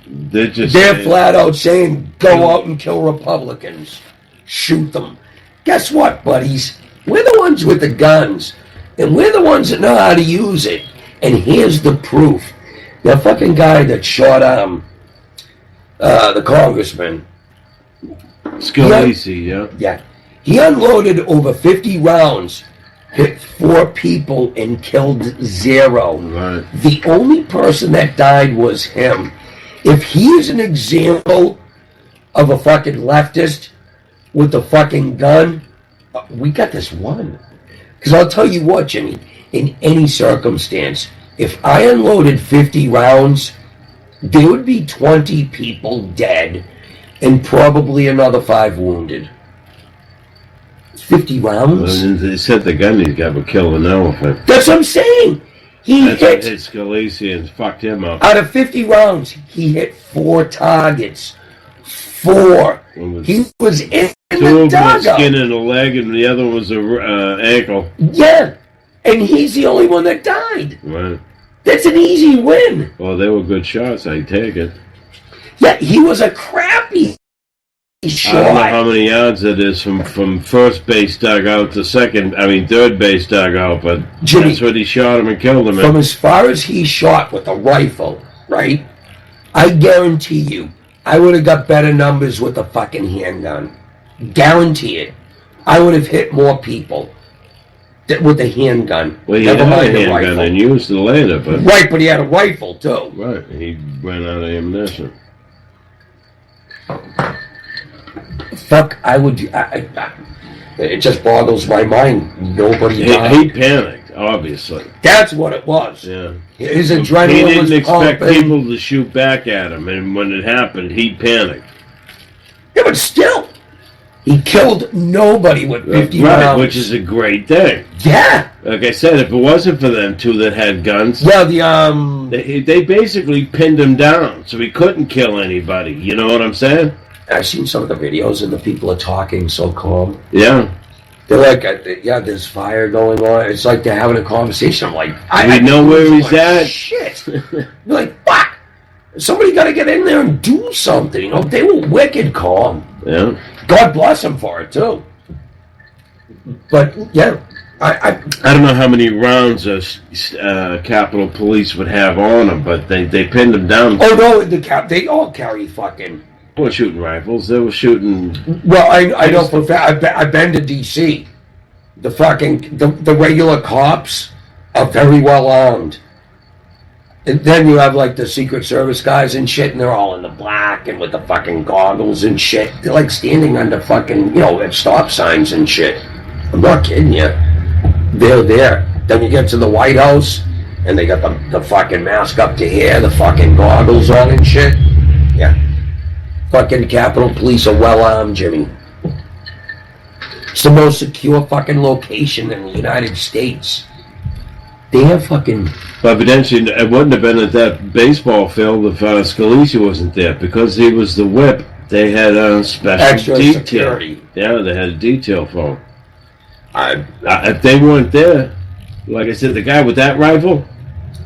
They're flat out saying, go out and kill Republicans. Shoot them. Guess what, buddies? We're the ones with the guns, and we're the ones that know how to use it. And here's the proof. That fucking guy that shot the congressman. Scalise, Yeah. He unloaded over 50 rounds, hit 4 people, and killed 0. Right. The only person that died was him. If he is an example of a fucking leftist with a fucking gun, we got this one. Because I'll tell you what, Jimmy, in any circumstance, if I unloaded 50 rounds, there would be 20 people dead and probably another 5 wounded. 50 rounds? Well, they said the gun he's got would kill an elephant. That's what I'm saying. That's what hit Scalise and fucked him up. Out of 50 rounds, he hit 4 targets. 4. He was in Two the of them had dugout. skin in a leg, and the other was a ankle. Yeah, and he's the only one that died. Right. That's an easy win. Well, they were good shots. I take it. Yeah, he was a crappy shot. I don't know how many yards it is from first base dugout to third base dugout, but Jimmy, that's what he shot him and killed him. From as far as he shot with a rifle, right? I guarantee you, I would have got better numbers with a fucking handgun. Guarantee it. I would have hit more people. with the handgun. Well, he Never had a mind the handgun rifle. and used it later, but... Right, but he had a rifle, too. Right, he ran out of ammunition. Fuck, it just boggles my mind. Nobody died. He panicked, obviously. That's what it was. Yeah. His He adrenaline was didn't expect pumping. people to shoot back at him, and when it happened, he panicked. Yeah, but still, he killed nobody with 50 rounds. Which is a great thing. Yeah. Like I said, if it wasn't for them two that had guns, well, they basically pinned him down, so he couldn't kill anybody. You know what I'm saying? I've seen some of the videos, and the people are talking so calm. Yeah. They're like, yeah, there's fire going on. It's like they're having a conversation. I'm like, I know where he's at. Shit. You're like, fuck. Somebody got to get in there and do something. You know, they were wicked calm. Yeah. God bless them for it, too. But, yeah. I don't know how many rounds Capitol Police would have on them, but they pinned them down. Oh, no, they all carry fucking... They were shooting rifles. They were shooting... Well, I know for a fact. I've been to D.C. The fucking... The regular cops are very well armed. And then you have, like, the Secret Service guys and shit, and they're all in the black and with the fucking goggles and shit. They're, like, standing under fucking, at stop signs and shit. I'm not kidding you. They're there. Then you get to the White House, and they got the fucking mask up to here, the fucking goggles on and shit. Yeah. Fucking Capitol Police are well armed, Jimmy. It's the most secure fucking location in the United States. They have fucking... But evidently, it wouldn't have been at that baseball field if Scalise wasn't there, because he was the whip. They had a special extra detail. Security. Yeah, they had a detail for him. If they weren't there, like I said, the guy with that rifle,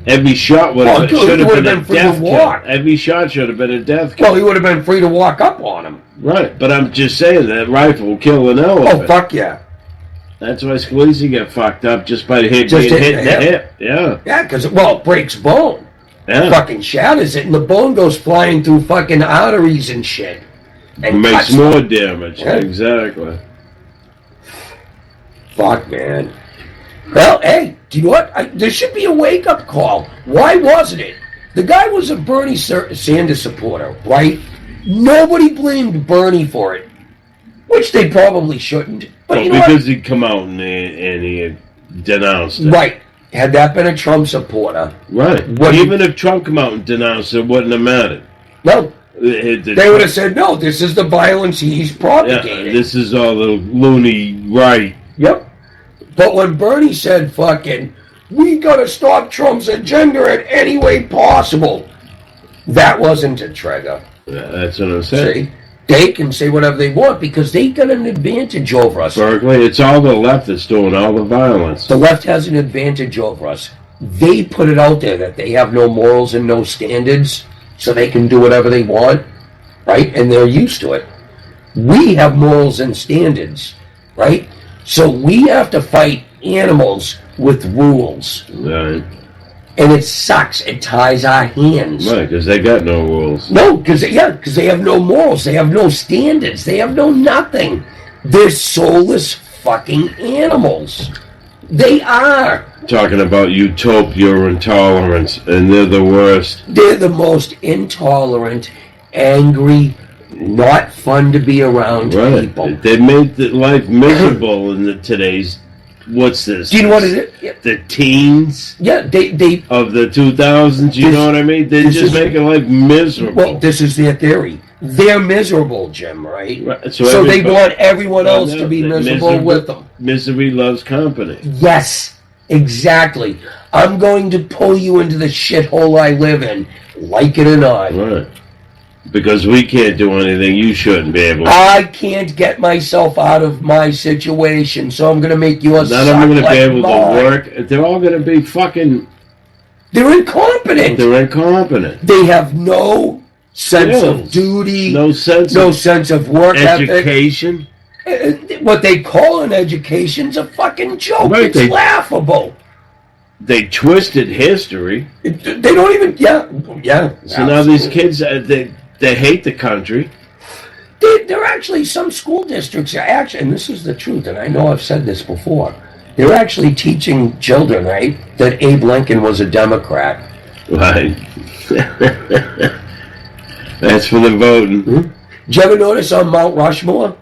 every shot should have been a death kill. Every shot should have been a death kill. Well, he would have been free to walk up on him. Right, but I'm just saying that rifle will kill an elephant. Oh, fuck yeah. That's why Scalise got fucked up just by being hit in the hip. Yeah. Yeah, because, it breaks bone. Yeah. Fucking shatters it, and the bone goes flying through fucking arteries and shit. And makes more damage. Yeah. Exactly. Fuck, man. Well, hey, do you know what? There should be a wake-up call. Why wasn't it? The guy was a Bernie Sanders supporter, right? Nobody blamed Bernie for it, which they probably shouldn't. But because he'd come out and he had denounced it. Right. Had that been a Trump supporter. Right. Even if Trump come out and denounced it, it wouldn't have mattered. No. They would have said, no, this is the violence he's propagating. Yeah, this is all the loony right. Yep. But when Bernie said, fucking, we gotta stop Trump's agenda in any way possible, that wasn't a trigger. Yeah, that's what I'm saying. See? They can say whatever they want because they got an advantage over us. Berkeley, it's all the left that's doing all the violence. The left has an advantage over us. They put it out there that they have no morals and no standards, so they can do whatever they want, right? And they're used to it. We have morals and standards, right? So we have to fight animals with rules. Right. And it sucks. It ties our hands. Right, because they got no rules. No, because they have no morals. They have no standards. They have no nothing. They're soulless fucking animals. They are. Talking about utopia, intolerance, and they're the worst. They're the most intolerant, angry, not fun to be around people. They made life miserable in today's... What's this? Do you know what it is? Yeah. The teens? Yeah, they of the 2000s, you know what I mean? They're just making life miserable. Well, this is their theory. They're miserable, Jim, right? So they want everyone else to be miserable with them. Misery loves company. Yes, exactly. I'm going to pull you into the shithole I live in, like it or not. Right. Because we can't do anything, you shouldn't be able to. I can't get myself out of my situation, so I'm going to make you a None of them are going to be able to work. They're all going to be fucking... They're incompetent. They have no sense of duty. No sense of work education. Ethic. What they call an education's a fucking joke. Right, it's laughable. They twisted history. They don't even... Yeah. So absolutely. Now these kids... They hate the country. There are actually some school districts, and this is the truth, and I know I've said this before, They're actually teaching children, right, that Abe Lincoln was a Democrat. Right. That's for the voting. Did you ever notice on Mount Rushmore?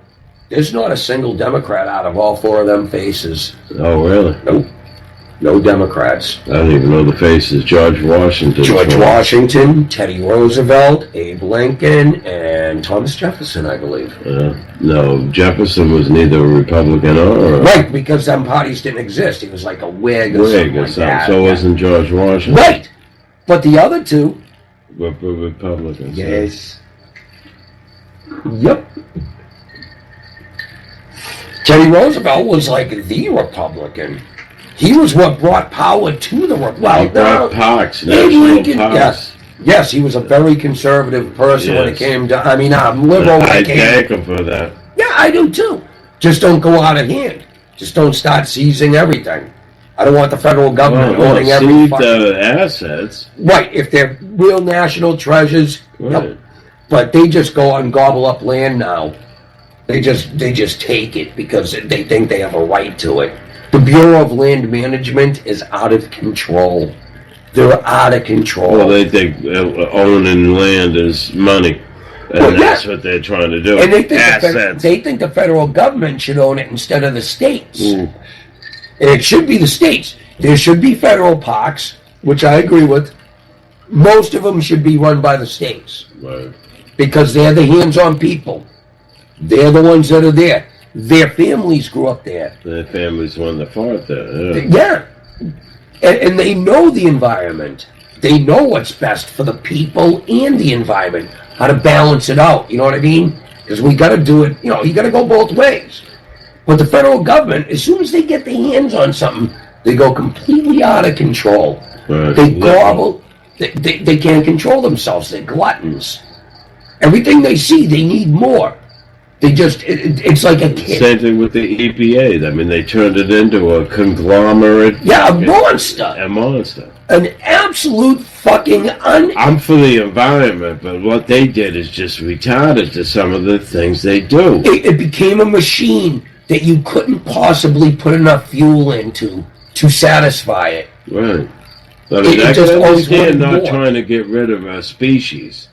There's not a single Democrat out of all four of them faces. Oh, really? Nope. No Democrats. I don't even know the faces. George Washington. George Washington, Teddy Roosevelt, Abe Lincoln, and Thomas Jefferson, I believe. No, Jefferson was neither a Republican or... Right, because them parties didn't exist. He was like a Whig or something like that. So wasn't George Washington. Right! But the other two... were Republicans. Yes. Yep. Teddy Roosevelt was like the Republican. He was what brought power to the world. Well, he brought parks, Lincoln, parks. Yes, he was a very conservative person when it came to. I mean, I'm liberal. I thank him for that. Yeah, I do too. Just don't go out of hand. Just don't start seizing everything. I don't want the federal government owning every. The assets. Right, if they're real national treasures. Right. Yep. But they just go and gobble up land now. They just take it because they think they have a right to it. The Bureau of Land Management is out of control. They're out of control. Well, they think owning land is money. And that's what they're trying to do. And they think assets. they think the federal government should own it instead of the states. And it should be the states. There should be federal parks, which I agree with. Most of them should be run by the states. Right. Because they're the hands-on people. They're the ones that are there. Their families grew up there. Their families won the fought there. Yeah. And they know the environment. They know what's best for the people and the environment. How to balance it out. You know what I mean? Because we got to do it. You know, you got to go both ways. But the federal government, as soon as they get their hands on something, they go completely out of control. Right. They gobble. They can't control themselves. They're gluttons. Everything they see, they need more. They just, it's like a kid. Same thing with the EPA. I mean, they turned it into a conglomerate. Yeah, a monster. A monster. An absolute fucking I'm for the environment, but what they did is just retarded to some of the things they do. It became a machine that you couldn't possibly put enough fuel into to satisfy it. Right. I mean, I can understand not trying to get rid of a species.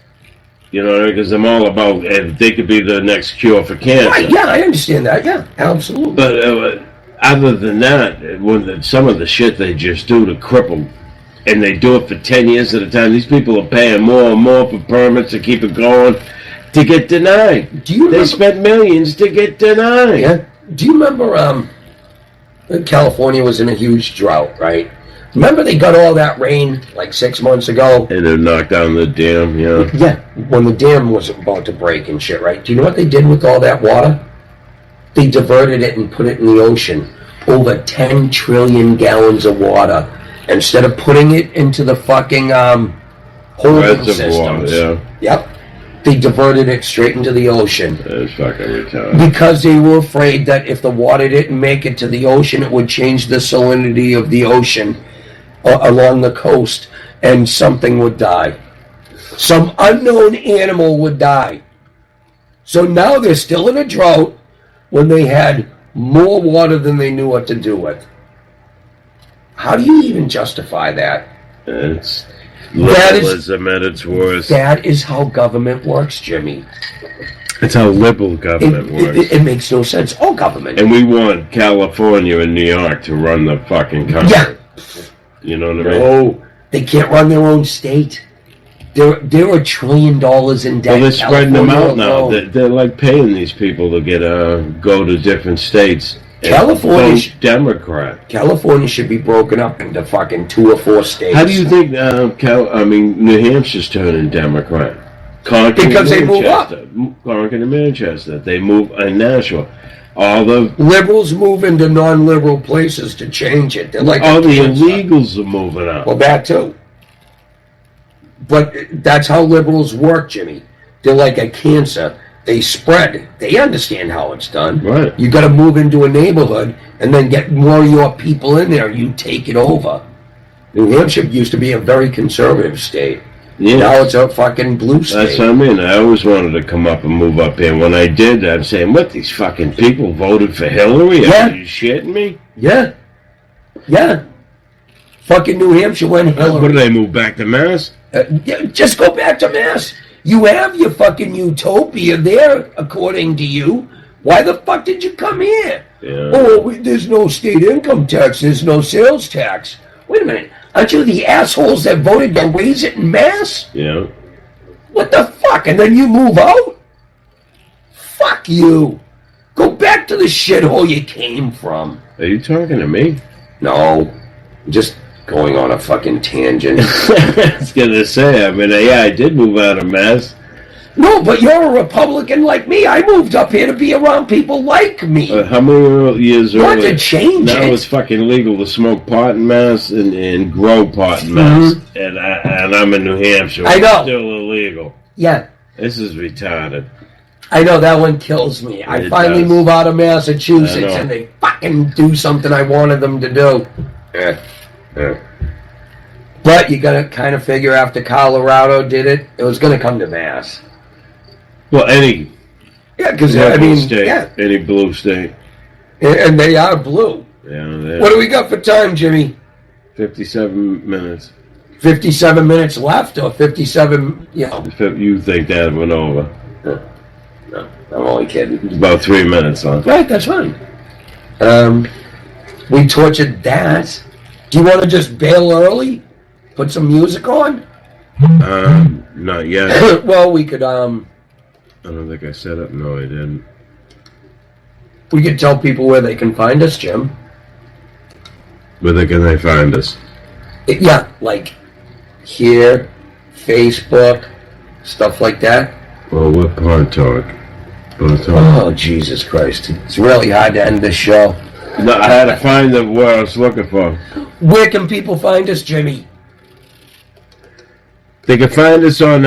You know, because I'm all about, they could be the next cure for cancer. Right, yeah, I understand that, yeah, absolutely. But other than that, when some of the shit they just do to cripple, and they do it for 10 years at a time, these people are paying more and more for permits to keep it going, to get denied. They spent millions to get denied. Yeah. Do you remember California was in a huge drought, right? Remember they got all that rain like 6 months ago? And they knocked down the dam, yeah. Yeah, when the dam was about to break and shit, right? Do you know what they did with all that water? They diverted it and put it in the ocean. Over 10 trillion gallons of water. Instead of putting it into the fucking holding systems. Yeah. Yep. They diverted it straight into the ocean. That's fucking retarded. Because they were afraid that if the water didn't make it to the ocean, it would change the salinity of the ocean along the coast, and something would die. Some unknown animal would die. So now they're still in a drought when they had more water than they knew what to do with. How do you even justify that? It's liberalism at its worst. That is how government works, Jimmy. It's how liberal government works. It makes no sense. All government. And we want California and New York to run the fucking country. Yeah. You know what I mean? No, they can't run their own state. They're $1 trillion in debt. Well, they're spreading them out now. They're like paying these people to get go to different states. California, Democrat. California should be broken up into fucking 2 or 4 states. How do you think? New Hampshire's turning Democrat. Because they move up. Concord and Manchester. They move in Nashua. All the liberals move into non-liberal places to change it. They're like all the illegals are moving out. Well, that too. But that's how liberals work, Jimmy. They're like a cancer. They spread. They understand how it's done. Right. You got to move into a neighborhood and then get more of your people in there. You take it over. New Hampshire used to be a very conservative state. Yes. Now it's a fucking blue state. That's what I mean. I always wanted to come up and move up here. When I did, I'm saying, what, these fucking people voted for Hillary? Yeah. Are you shitting me? Yeah. Yeah. Fucking New Hampshire went Hillary. What did they move back to Mass? Yeah, just go back to Mass. You have your fucking utopia there, according to you. Why the fuck did you come here? Yeah. Oh, there's no state income tax. There's no sales tax. Wait a minute. Aren't you the assholes that voted to raise it in Mass? Yeah. What the fuck? And then you move out? Fuck you. Go back to the shithole you came from. Are you talking to me? No. Just going on a fucking tangent. I was gonna say, I mean, yeah, I did move out of Mass. No, but you're a Republican like me. I moved up here to be around people like me. How many years earlier? Want to change now it? it's fucking legal to smoke pot in Mass and grow pot in Mass. And I'm in New Hampshire. I know. It's still illegal. Yeah. This is retarded. I know, that one kills me. I It finally does. move out of Massachusetts I know. and they fucking do something I wanted them to do. Yeah. But you gotta kind of figure after Colorado did it, it was gonna come to Mass. Well, any Yeah, because blue I mean, state, yeah, any blue state. and they are blue. Yeah. What do we got for time, Jimmy? 57 minutes. 57 minutes left, or 57? Yeah, If you think that went over. no, I'm only kidding. It's about 3 minutes on. Right, that's fine. We tortured that. Do you want to just bail early? Put some music on? Not yet. Well, we could, I don't think I set up. No, I didn't. we could tell people where they can find us, Jim. Where can they find us? Yeah, like here, Facebook, stuff like that. Well, what part talk? Oh, Jesus Christ. It's really hard to end this show. No, I had to find the word I was looking for. Where can people find us, Jimmy? They can find us on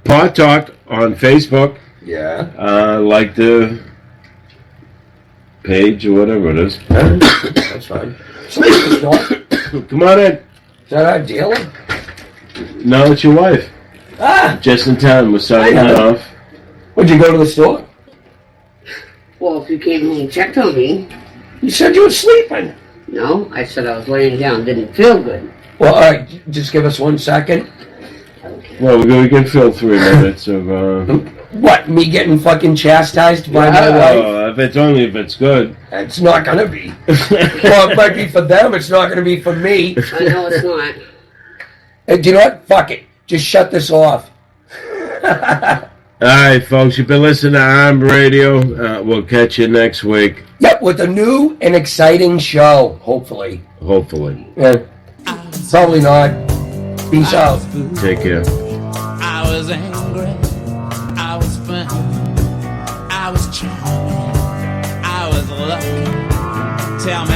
Pod Talk on Facebook. Yeah. Like the page or whatever it is. That's fine. Come on in. Is that our dealer? No, it's your wife. Ah! Just in time. We're signing it off. Would you go to the store? Well, if you came home and checked on me. You said you were sleeping. No, I said I was laying down, didn't feel good. Well, all right, just give us 1 second. Well, we can fill 3 minutes of... What, me getting fucking chastised by my wife? If it's good. It's not gonna be. Well, it might be for them, it's not gonna be for me. I know it's not. Hey, do you know what? Fuck it. Just shut this off. All right, folks, you've been listening to Armed Radio. We'll catch you next week. Yep, with a new and exciting show, hopefully. Hopefully. Yeah. Probably not. Peace out. Take care. I was angry, I was fun, I was charming, I was lucky. Tell me